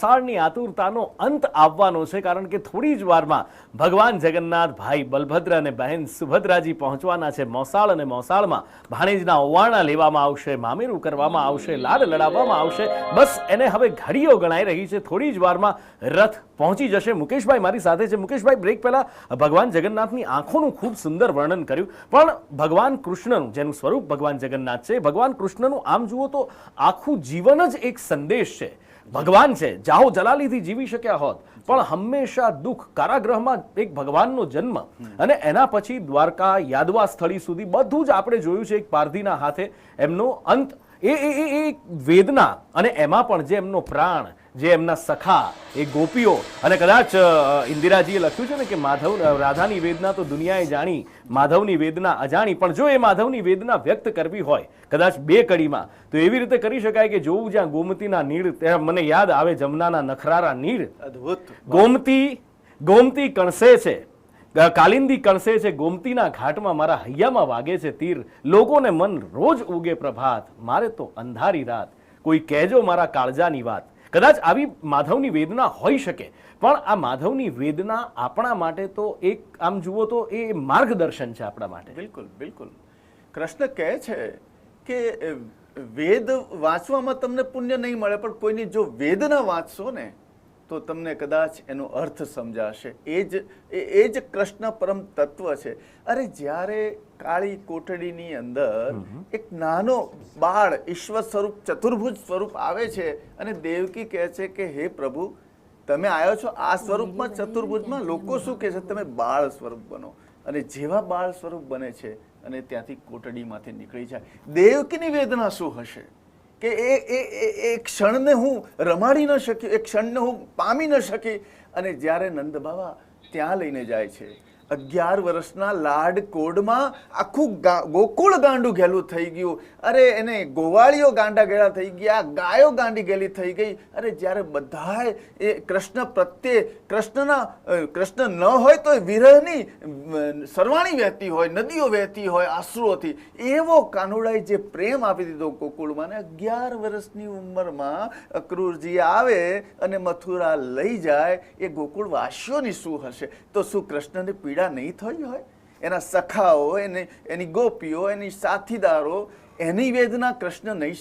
સાળની આતુરતાનો અંત આવવાનો છે, કારણ કે થોડી જ વારમાં ભગવાન જગન્નાથ, ભાઈ બલભદ્ર અને બહેન સુભદ્રાજી પહોંચવાના છે મોસાળ, અને મોસાળમાં ભાણેજના ઓવારણા લેવામાં આવશે, મામેરું કરવામાં આવશે, લાડ લડાવવામાં આવશે. બસ એને હવે ઘડીઓ ગણાઈ રહી છે. થોડી જ વારમાં રથ પહોંચી જશે. મુકેશભાઈ મારી સાથે છે. મુકેશભાઈ, બ્રેક પહેલા ભગવાન જગન્નાથની આંખોનું ખૂબ સુંદર વર્ણન કર્યું, પણ ભગવાન કૃષ્ણનું, જેનું સ્વરૂપ ભગવાન જગન્નાથ છે, ભગવાન કૃષ્ણનું આમ જુઓ તો આખું જીવન જ એક સંદેશ છે. ભગવાન છે, જાહો જલાલીથી જીવી શક્યા હોત, પણ હંમેશા દુઃખ, કારાગૃહમાં એક ભગવાનનો જન્મ, અને એના પછી દ્વારકા, યાદવા સ્થળી સુધી બધું જ આપણે જોયું છે. એક પારધીના હાથે એમનો અંત, એ વેદના, અને એમાં પણ જે એમનો પ્રાણ, જે એમના સખા, એ ગોપીઓ, અને કદાચ ઇન્દિરાજીએ લખ્યું છે ને કે માધવ, રાધાની વેદના તો દુનિયાએ જાણી, માધવની વેદના અજાણી. પણ જો એ માધવની વેદના વ્યક્ત કરવી હોય કદાચ બે કડીમાં, તો એવી રીતે કરી શકાય કે જોવું જ્યાં ગોમતીના નીર, ત્યાં મને યાદ આવે જમનાના નખરારા નીર. અદ્ભુત. ગોમતી કણસે છે, કાલિંદી કણસે છે, ગોમતીના ઘાટમાં મારા હૈયામાં વાગે છે તીર. લોકોને મન રોજ ઉગે પ્રભાત, મારે તો અંધારી રાત, કોઈ કહેજો મારા કાળજાની વાત. કદાચ આવી માધવની વેદના હોઈ શકે, પણ આ માધવની વેદના આપણા માટે તો એક, આમ જુઓ તો એ માર્ગદર્શન છે આપણા માટે. બિલકુલ બિલકુલ. કૃષ્ણ કહે છે કે વેદ વાંચવામાં તમને પુણ્ય નહીં મળે, પણ કોઈની જો વેદના વાંચશો ને તો તમને કદાચ એનો અર્થ સમજાશે. એ જ કૃષ્ણ પરમ તત્વ છે. અરે જ્યારે કાળી કોટડીની અંદર એક નાનો બાળ ઈશ્વર સ્વરૂપ, ચતુર્ભુજ સ્વરૂપ આવે છે, અને દેવકી કહે છે કે હે પ્રભુ, તમે આવ્યો છો આ સ્વરૂપમાં, ચતુર્ભુજમાં, લોકો શું કહે છે, તમે બાળ સ્વરૂપ બનો. અને જેવા બાળ સ્વરૂપ બને છે અને ત્યાંથી કોટડીમાંથી નીકળી જાય. દેવકીની વેદના શું હશે કે એ ક્ષણને હું રમાડી ન શકી, એ ક્ષણને હું પામી ન શકી. અને જ્યારે નંદ બાબા ત્યાં લઈને જાય છે, 11 વર્ષના લાડ કોડમાં આખું ગોકુળ ગાંડું ઘેલું થઈ ગયું. અરે એને ગોવાળીઓ ગાંડા ગેળા થઈ ગયા, ગાયો ગાંડી ગેલી થઈ ગઈ. અરે જ્યારે બધાએ એ કૃષ્ણ પ્રત્યે, કૃષ્ણ ન હોય તો વિરહની સરવાણી વહેતી હોય, નદીઓ વહેતી હોય આંસુઓથી, એવો કાનુડાએ જે પ્રેમ આપી દીધો ગોકુળમાં. ને 11 વર્ષની ઉંમરમાં અક્રૂરજી આવે અને મથુરા લઈ જાય, એ ગોકુળ વાસીઓની શું હશે? તો શું કૃષ્ણને પીડા નહીં થઈ હોય? એના સખાઓ, એની ગોપીઓ, એની સાથીદારો, એની વેદના કૃષ્ણ નહીં